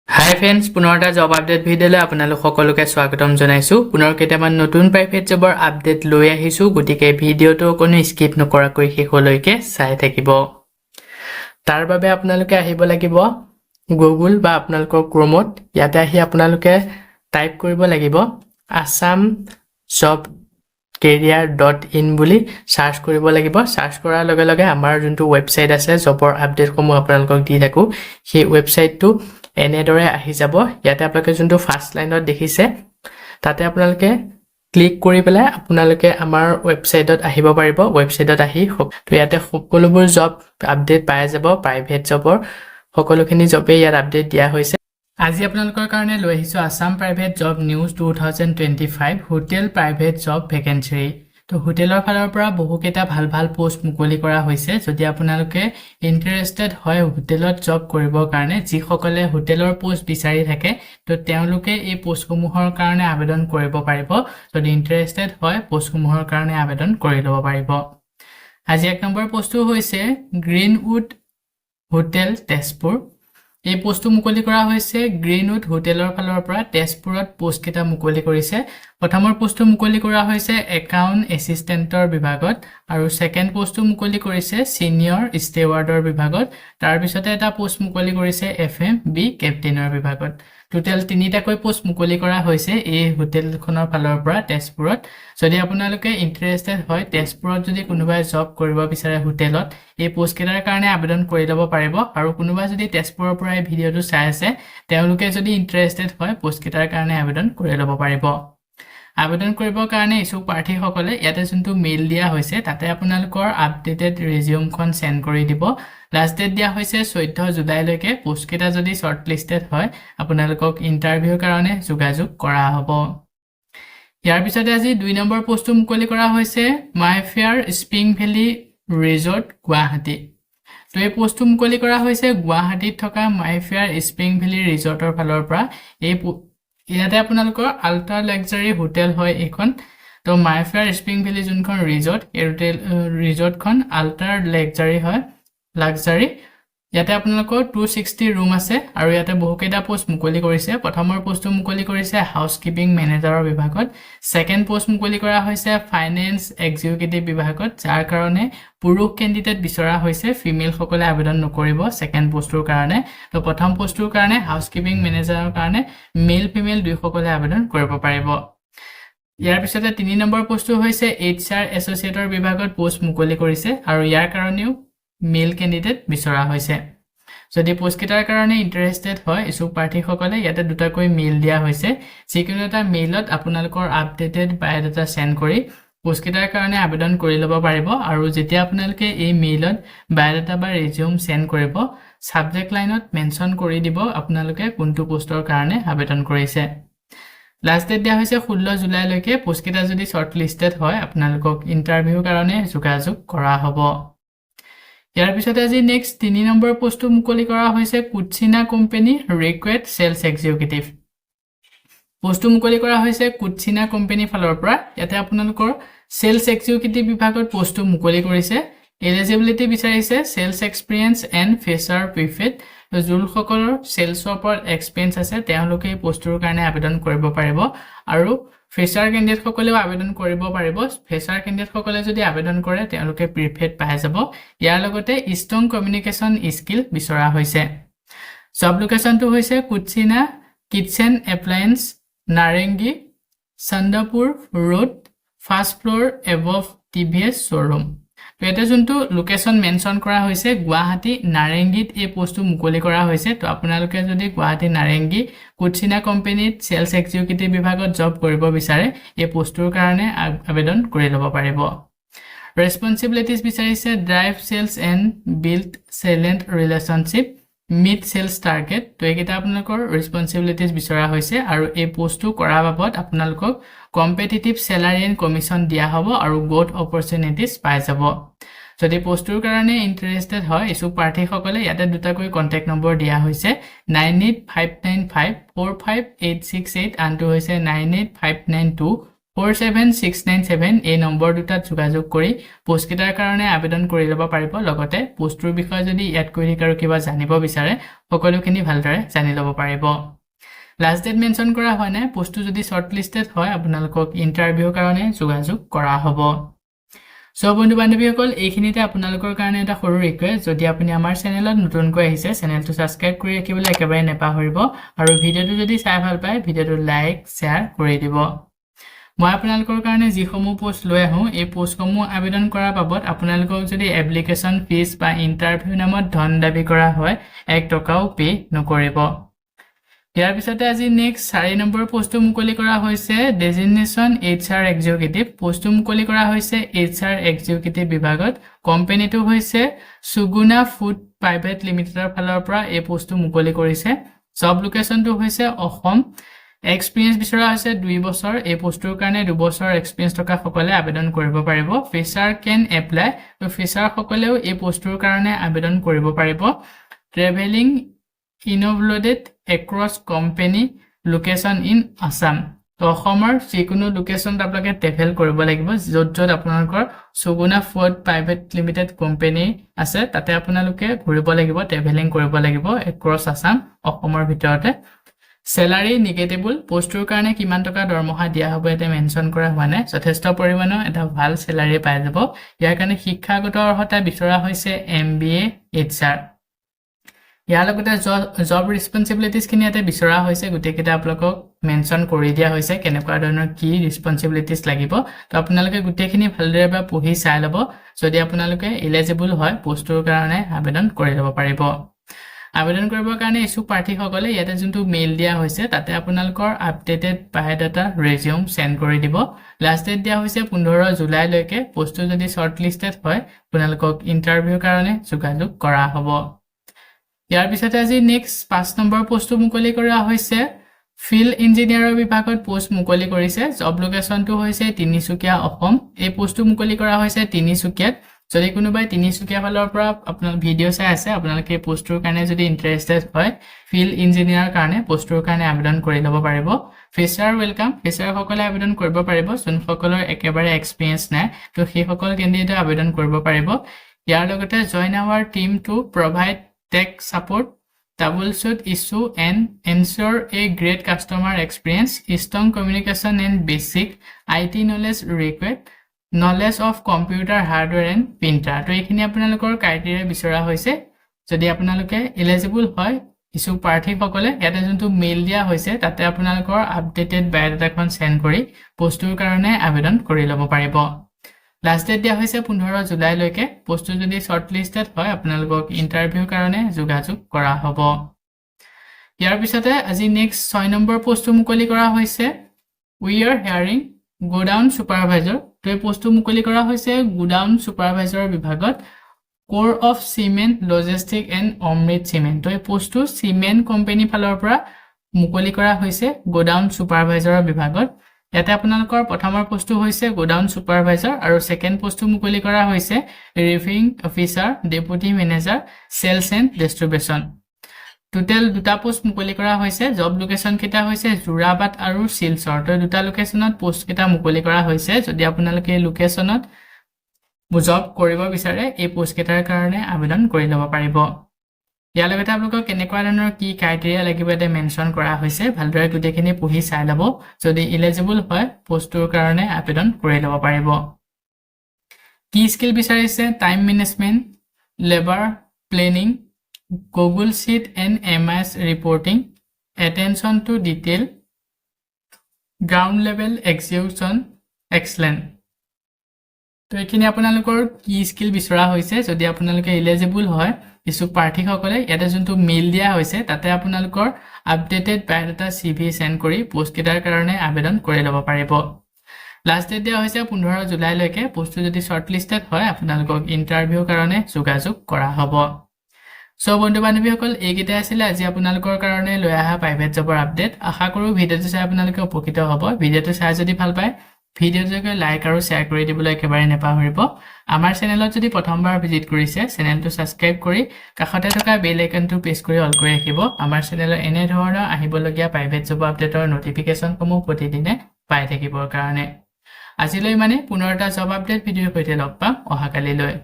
হাই friends, পুনৰ এটা job update ভিডিঅ'লৈ আপোনালোক সকলোকে স্বাগতম জনাইছোঁ। পুনৰ কেইটামান নতুন প্ৰাইভেট জবৰ আপডেট লৈ আহিছোঁ, গতিকে ভিডিঅ'টো কোনো স্কিপ নকৰাকৈ শেষলৈকে চাই থাকিব। তাৰ বাবে আপোনালোকে আহিব লাগিব গুগল বা আপোনালোকৰ ক্ৰোমত। ইয়াতে আহি আপোনালোকে টাইপ কৰিব লাগিব আছাম জব career.in বুলি সাৰ্চ কৰিব লাগিব। সাৰ্চ কৰাৰ লগে লগে আমাৰ যোনটো ৱেবছাইট আছে জবৰ আপডেটসমূহ আপোনালোকক দি থাকোঁ, সেই ৱেবছাইটটো এনেদৰে আহি যাব। ইয়াতে আপোনালোকে যোনটো ফাৰ্ষ্ট লাইনত দেখিছে তাতে আপোনালোকে ক্লিক কৰি পেলাই আপোনালোকে আমাৰ ৱেবছাইটত আহিব পাৰিব। ৱেবছাইটত আহি তো ইয়াতে সকলোবোৰ জব আপডেট পাই যাব। প্ৰাইভেট জবৰ সকলোখিনি জবেই ইয়াত আপডেট দিয়া হৈছে। আজি আপোনালোকৰ কাৰণে লৈ আহিছোঁ Assam private job news 2025 hotel private job vacancy. তো হোটেলৰ ফালৰ পৰা বহুকেইটা ভাল ভাল পোষ্ট মুকলি কৰা হৈছে। যদি আপোনালোকে ইণ্টাৰেষ্টেড হয় হোটেলত জব কৰিবৰ কাৰণে, যিসকলে হোটেলৰ পোষ্ট বিচাৰি থাকে, তো তেওঁলোকে এই পোষ্টসমূহৰ কাৰণে আবেদন কৰিব পাৰিব। যদি ইণ্টাৰেষ্টেড হয় পোষ্টসমূহৰ কাৰণে আবেদন কৰি ল'ব পাৰিব। আজি 1 নম্বৰ পোষ্টটো হৈছে গ্ৰীণউড হোটেল তেজপুৰ। এই পোষ্টটো মুকলি কৰা হৈছে গ্ৰীণউড হোটেলৰ ফালৰ পৰা। তেজপুৰত পোষ্ট কেইটা মুকলি কৰিছে। প্ৰথমৰ পোষ্টটো মুকলি কৰা হৈছে একাউণ্ট এছিষ্টেণ্টৰ বিভাগত, আৰু ছেকেণ্ড পোষ্টটো মুকলি কৰিছে ছিনিয়ৰ ষ্টেৱাৰ্ডৰ বিভাগত। তাৰপিছতে এটা পোষ্ট মুকলি কৰিছে FMB কেপ্টেইনৰ বিভাগত। টোটেল 3টাকৈ পোষ্ট মুকলি কৰা হৈছে এই হোটেলখনৰ ফালৰ পৰা তেজপুৰত। যদি আপোনালোকে ইণ্টাৰেষ্টেড হয়, তেজপুৰত যদি কোনোবাই জব কৰিব বিচাৰে হোটেলত, এই পোষ্ট কেইটাৰ কাৰণে আবেদন কৰি ল'ব পাৰিব। আৰু কোনোবা যদি তেজপুৰৰ পৰা এই ভিডিঅ'টো চাই আছে, তেওঁলোকে যদি ইণ্টাৰেষ্টেড হয় পোষ্ট কেইটাৰ কাৰণে আবেদন কৰি ল'ব পাৰিব। আবেদন কৰিবৰ কাৰণে ইচ্ছুক প্ৰাৰ্থীসকলে ইয়াতে যোনটো মেইল দিয়া হৈছে তাতে আপোনালোকৰ আপডেটেড ৰিজিউমখন চেণ্ড কৰি দিব। লাষ্ট ডেট দিয়া হৈছে 14 জুলাইলৈকে। পোষ্টকেইটা যদি শ্বৰ্ট লিষ্টেড হয় আপোনালোকক ইণ্টাৰভিউৰ কাৰণে যোগাযোগ কৰা হ'ব। ইয়াৰ পিছতে আজি 2 নম্বৰ পোষ্টটো মুকলি কৰা হৈছে মাইফেয়াৰ স্প্ৰিং ভেলী ৰিজৰ্ট গুৱাহাটী। তো এই পোষ্টটো মুকলি কৰা হৈছে গুৱাহাটীত থকা মাইফেয়াৰ স্প্ৰিং ভেলী ৰিজৰ্টৰ ফালৰ পৰা। ইয়াতে আপোনালোকৰ আল্ট্ৰা লাক্সাৰী হোটেল হয় এইখন। তো মাইফেয়াৰ স্প্ৰিং ভেলী যোনখন ৰিজৰ্ট, এই ৰিজৰ্টখন আল্ট্ৰা লাক্সাৰী হয়, লাক্সাৰী। ইয়াতে আপোনালোকৰ 260 ৰুম আছে, আৰু ইয়াতে বহুকেইটা পোষ্ট মুকলি কৰিছে। প্ৰথমৰ পোষ্টটো মুকলি কৰিছে হাউচকিপিং মেনেজাৰৰ বিভাগত। ছেকেণ্ড পোষ্ট মুকলি কৰা হৈছে ফাইনেন্স এক্সিকিউটিভ বিভাগত, যাৰ কাৰণে পুৰুষ কেণ্ডিডেট বিচৰা হৈছে, ফিমেলসকলে আবেদন নকৰিব ছেকেণ্ড পোষ্টটোৰ কাৰণে। তো প্ৰথম পোষ্টটোৰ কাৰণে হাউচকিপিং মেনেজাৰৰ কাৰণে মেল ফিমেল দুয়োসকলে আবেদন কৰিব পাৰিব। ইয়াৰ পিছতে 3 নম্বৰ পোষ্টটো হৈছে HR এছ'চিয়েটৰ বিভাগত পোষ্ট মুকলি কৰিছে, আৰু ইয়াৰ কাৰণেও মেল কেণ্ডিডেট বিচৰা হৈছে। যদি পোষ্টকেইটাৰ কাৰণে ইণ্টাৰেষ্টেড হয় ইচ্ছুক প্ৰাৰ্থীসকলে, ইয়াতে 2টাকৈ মেইল দিয়া হৈছে। যিকোনো এটা মেইলত আপোনালোকৰ আপডেটেড বায়'ডাটা চেণ্ড কৰি পোষ্টকেইটাৰ কাৰণে আবেদন কৰি ল'ব পাৰিব। আৰু যেতিয়া আপোনালোকে এই মেইলত বায়'ডাটা বা ৰিজিউম চেণ্ড কৰিব, ছাবজেক্ট লাইনত মেনশ্যন কৰি দিব আপোনালোকে কোনটো পোষ্টৰ কাৰণে আবেদন কৰিছে। লাষ্ট ডেট দিয়া হৈছে 16 জুলাইলৈকে। পোষ্টকেইটা যদি শ্বৰ্ট লিষ্টেড হয় আপোনালোকক ইণ্টাৰভিউৰ কাৰণে যোগাযোগ কৰা হ'ব। ইয়াৰ পিছতে আজি নেক্সট 3 নম্বৰ পোষ্টটো মুকলি কৰা হৈছে কুটচিনা কোম্পানী ৰিকুৱেট চেলছ এক্সিকিউটিভ। পোষ্টটো মুকলি কৰা হৈছে কুটচিনা কোম্পানীৰ ফালৰ পৰা। ইয়াতে আপোনালোকৰ চেলছ এক্সিকিউটিভ বিভাগত পোষ্টটো মুকলি কৰিছে। এলিজিবিলিটি বিচাৰিছে চেলছ এক্সপিৰিয়েঞ্চ এণ্ড ফ্ৰেছাৰ প্ৰিফেড। যোনসকলৰ চেলছৰ ওপৰত এক্সপিৰিয়েঞ্চ আছে তেওঁলোকে এই পোষ্টটোৰ কাৰণে আবেদন কৰিব পাৰিব, আৰু ফ্ৰেছাৰ কেণ্ডিডেটসকলেও আবেদন কৰিব পাৰিব। ফ্ৰেছাৰ কেণ্ডিডেটসকলে যদি আবেদন কৰে তেওঁলোকে প্ৰিফেড পাই যাব। ইয়াৰ লগতে ষ্ট্ৰং কমিউনিকেশ্যন স্কিল বিচৰা হৈছে। জব লোকেশ্যনটো হৈছে Kutchina kitchen appliance, Narengi, Chandrapur road, first floor above TVS showroom. তো ইয়াতে যোনটো লোকেশ্যন মেনশ্যন কৰা হৈছে গুৱাহাটী নাৰেংগীত এই পোষ্টটো মুকলি কৰা হৈছে। তো আপোনালোকে যদি গুৱাহাটী নাৰেংগী কুটচিনা কোম্পানীত চেলছ এক্সিকিউটিভ বিভাগত জব কৰিব বিচাৰে, এই পোষ্টটোৰ কাৰণে আবেদন কৰি ল'ব পাৰিব। ৰেছপনচিবিলিটিজ বিচাৰিছে drive sales and build excellent relationship, meet sales target. তো এইকেইটা আপোনালোকৰ ৰেছপনচিবিলিটিজ বিচৰা হৈছে, আৰু এই পোষ্টটো কৰাৰ বাবদ আপোনালোকক কম্পিটিটিভ চেলাৰী এণ্ড কমিশ্যন দিয়া হ'ব, আৰু গ্ৰ'থ অপৰচুনিটিজ পাই যাব। যদি পোষ্টটোৰ কাৰণে ইণ্টাৰেষ্টেড হয় ইচ্ছুক প্ৰাৰ্থীসকলে, ইয়াতে 2টাকৈ কণ্টেক্ট নম্বৰ দিয়া হৈছে। 9859545868, আনটো হৈছে 98592 47697 এই নম্বৰ দুটাত যোগাযোগ কৰি পোষ্ট কেইটাৰ কাৰণে আবেদন কৰি ল'ব পাৰিব লগতে পোষ্টৰ বিষয়ে যদি ইয়াত কৰি আৰু কিবা জানিব বিচাৰে সকলোখিনি ভালদৰে জানি ল'ব পাৰিব লাষ্ট ডেট মেনশন কৰা হয় নাই পোষ্টটো যদি শৰ্টলিস্টেড হয় আপোনালোকক ইন্টাৰভিউৰ কাৰণে যোগাযোগ কৰা হ'ব সো বন্ধু বান্ধৱীসকল এইখিনিতে আপোনালোকৰ কাৰণে এটা সৰু ৰিকুৱেষ্ট যদি আপুনি আমাৰ চেনেলত নতুনকৈ আহিছে চেনেলটো সাবস্ক্ৰাইব কৰি ৰাখিবলৈ একেবাৰে নেপাহৰিব আৰু ভিডিঅটো যদি চাই ভাল পায় ভিডিঅটো লাইক শেয়াৰ কৰি দিব মই আপোনালোকৰ কাৰণে যিসমূহ পোষ্ট লৈ আহো এই পোষ্টসমূহ আবেদন কৰাৰ বাবদ আপোনালোকক যদি এপ্লিকেশন ফিজ বা ইন্টাৰভিউ নামত ধন দাবী কৰা হয় 1 টকাও পে নকৰিব ইয়াৰ পিছতে আজি নেক্সট 4 নম্বৰ পোষ্টটো মুকলি কৰা হৈছে ডেজিগনেশ্যন HR এক্সিকিউটিভ পোষ্টটো মুকলি কৰা হৈছে HR এক্সিকিউটিভ বিভাগত কোম্পানীটো হৈছে সুগুনা ফুড প্ৰাইভেট লিমিটেডৰ ফালৰ পৰা এই পোষ্টটো মুকলি কৰিছে জব লোকেশনটো হৈছে অসম এক্সপেৰিয়েন্স বিচৰা হৈছে 2 বছৰ এই পোষ্টৰ কাৰণে 2 বছৰ এক্সপেৰিয়েন্স থকা সকলে আবেদন কৰিব পাৰিব ফ্ৰেছাৰ কেন এপ্লাই তো ফ্ৰেছাৰ সকলেও এই পোষ্টৰ কাৰণে আবেদন কৰিব পাৰিব travelling innovated across company location in Assam তো অসমৰ যিকোনো লোকেশনত আপোনালোকে ট্ৰেভেল কৰিব লাগিব য'ত আপোনালোকৰ Suguna food private limited company আছে তাতে আপোনালোকে ঘূৰিব লাগিব ট্ৰেভেলিং কৰিব লাগিব across Assam অসমৰ ভিতৰতে স্যালাৰি নিগেটিবল পোষ্টৰ কাৰণে কিমান টকা দৰমহা দিয়া হ'ব এটা মেনশন কৰা হোৱা নাই যথেষ্ট পৰিমাণৰ এটা ভাল স্যালাৰি পাই যাব ইয়াৰ কাৰণে শিক্ষাগত অৰ্হতা বিচৰা হৈছে MBA HR ইয়াৰ লগতে জব ৰেসপন্সিবিলিটিজ খিনি ইয়াতে বিচৰা হৈছে গুটেকিটা আপোনালোকক মেনশন কৰি দিয়া হৈছে কেনেকুৱা ধৰণৰ কি ৰেসপন্সিবিলিটিজ লাগিব তো আপোনালোকে গুটেখিনি ভালদৰে বা পঢ়ি চাই ল'ব যদি আপোনালোকে এলিজিবল হয় পোষ্টৰ কাৰণে আবেদন কৰি ল'ব পাৰিব আবেদন কৰিবৰ কাৰণে ইছু প্ৰাৰ্থী সকলে ইয়াতে যোনটো মেইল দিয়া হৈছে তাতে আপোনালোকৰ আপডেটেড বায়োডাটা ৰেজিউম সেন্ড কৰি দিব লাষ্ট ডেট দিয়া হৈছে 15 জুলাই লৈকে পোষ্টটো যদি শৰ্টলিস্টেড হয় আপোনালোকক ইন্টাৰভিউৰ কাৰণে যোগাযোগ কৰা হ'ব ইয়াৰ পিছতে আজি নেক্সট 5 নম্বৰ পোষ্টটো মুকলি কৰা হৈছে ফিল্ড ইঞ্জিনিয়াৰৰ বিভাগত পোষ্ট মুকলি কৰিছে জব লোকেশনটো হৈছে তিনিচুকীয়া অসম এই পোষ্টটো মুকলি কৰা হৈছে তিনিচুকীয়াত যদি কোনোবাই তিনিচুকীয়া ফালৰ পৰা আপোনাৰ ভিডিও চাই আছে আপোনালোকে পোষ্টৰ কাৰণে যদি ইন্টাৰেষ্টেড হয় ফিল্ড ইঞ্জিনিয়াৰ কাৰণে পোষ্টৰ কাৰণে আবেদন কৰি ল'ব পাৰিব ফ্ৰেছাৰ ওয়েলকাম ফ্ৰেছাৰ সকলে আবেদন কৰিব পাৰিব যোন সকলৰ একেবাৰে এক্সপেৰিয়েন্স নাই তো সেই সকল কেণ্ডিডেট আবেদন কৰিব পাৰিব ইয়াৰ লগতে join our team to provide tech support troubleshoot issue and ensure a great customer experience strong communication and basic IT knowledge required knowledge of computer hardware and printer তো এইখিনি আপোনালোকৰ ক্ৰাইটেৰিয়া বিচৰা হৈছে যদি আপোনালোকে এলিজিবল হয় ইছু প্ৰাৰ্থী সকলে ইয়াতে যোনটো মেইল দিয়া হৈছে তাতে আপোনালোকৰ আপডেটেড বায়োডাটাখন সেন্ড কৰি পোষ্টৰ কাৰণে আবেদন কৰি ল'ব পাৰিব লাষ্ট ডেট দিয়া হৈছে 15 জুলাই লৈকে পোষ্টটো যদি শৰ্টলিস্টেড হয় আপোনালোকক ইন্টাৰভিউৰ কাৰণে যোগাযোগ কৰা হ'ব ইয়াৰ পিছতে আজি নেক্সট 6 নম্বৰ পোষ্টটো মুকলি কৰা হৈছে উই আৰ হিয়াৰিং গোডাউন সুপাৰভাইজাৰ তো এই পোষ্টটো মুকলি কৰা হৈছে গোডাউন সুপাৰভাইজাৰৰ বিভাগত কোৰ of cement logistic and Amrit cement তো এই পোষ্টটো সিমেন্ট কোম্পানী ফালৰ পৰা মুকলি কৰা হৈছে গোডাউন সুপাৰভাইজাৰৰ বিভাগত ইয়াতে আপোনালোকৰ প্ৰথমৰ পোষ্টটো হৈছে গোডাউন সুপাৰভাইজাৰ আৰু সেকেন্ড পোষ্টটো মুকলি কৰা হৈছে reviewing officer deputy manager sales and distribution total দুটা পোষ্ট মুকলি কৰা হৈছে জব লোকেশন কিটা হৈছে জুৰাবাদ আৰু শিলচৰ তো দুটা লোকেশনত পোষ্ট কিটা মুকলি কৰা হৈছে যদি আপোনালোকে লোকেশনত জব কৰিব বিচাৰে এই পোষ্ট কিটাৰ কাৰণে আবেদন কৰি ল'ব পাৰিব ইয়াৰ লগতে আপোনালোকক কেনেকুৱা ধৰণৰ কি ক্ৰাইটেৰিয়া লাগিব এটা মেনশন কৰা হৈছে ভালদৰে গুটেখিনি পঢ়ি চাই ল'ব যদি এলিজিবল হয় পোষ্টৰ কাৰণে আবেদন কৰি ল'ব পাৰিব কি স্কিল বিচাৰিছে time management labour planning Google sheet and MS reporting attention to detail ground level execution excellent তো এইখিনি আপোনালোকৰ কি স্কিল বিচৰা হৈছে যদি আপোনালোকে এলিজিবল হয় ইছু প্ৰাৰ্থী সকলে ইয়াতে যোনটো মেইল দিয়া হৈছে তাতে আপোনালোকৰ আপডেটেড বায়োডাটা CV সেন্ড কৰি পোষ্ট কেটাৰ কাৰণে আবেদন কৰি ল'ব পাৰিব লাষ্ট ডেট দিয়া হৈছে 15 জুলাই লৈকে পোষ্টটো যদি শৰ্টলিস্টেড হয় আপোনালোকক ইন্টাৰভিউৰ কাৰণে যোগাযোগ কৰা হ'ব সো বন্ধু বান্ধৱীসকল এইকেইটা আছিল আজি আপোনালোকৰ কাৰণে লৈ অহা প্ৰাইভেট জবৰ আপডেট আশা কৰো ভিডিঅটো চাই আপোনালোকে উপকৃত হ'ব ভিডিঅটো চাই যদি ভাল পায় ভিডিঅটোকে লাইক আৰু শেয়াৰ কৰি দিবলৈ একেবাৰে নেপাহৰিব আমাৰ চেনেলত যদি প্ৰথমবাৰ ভিজিট কৰিছে চেনেলটো সাবস্ক্ৰাইব কৰি কাষতে থকা বেল আইকনটো প্ৰেছ কৰি অল কৰি ৰাখিব আমাৰ চেনেলত এনে ধৰণৰ আহিবলগীয়া প্ৰাইভেট জব আপডেটৰ নটিফিকেশনসমূহ প্ৰতিদিনে পাই থাকিবৰ কাৰণে আজিলৈ মানে পুনৰ এটা জব আপডেট ভিডিঅ'ৰ সৈতে লগ পাম অহাকালিলৈ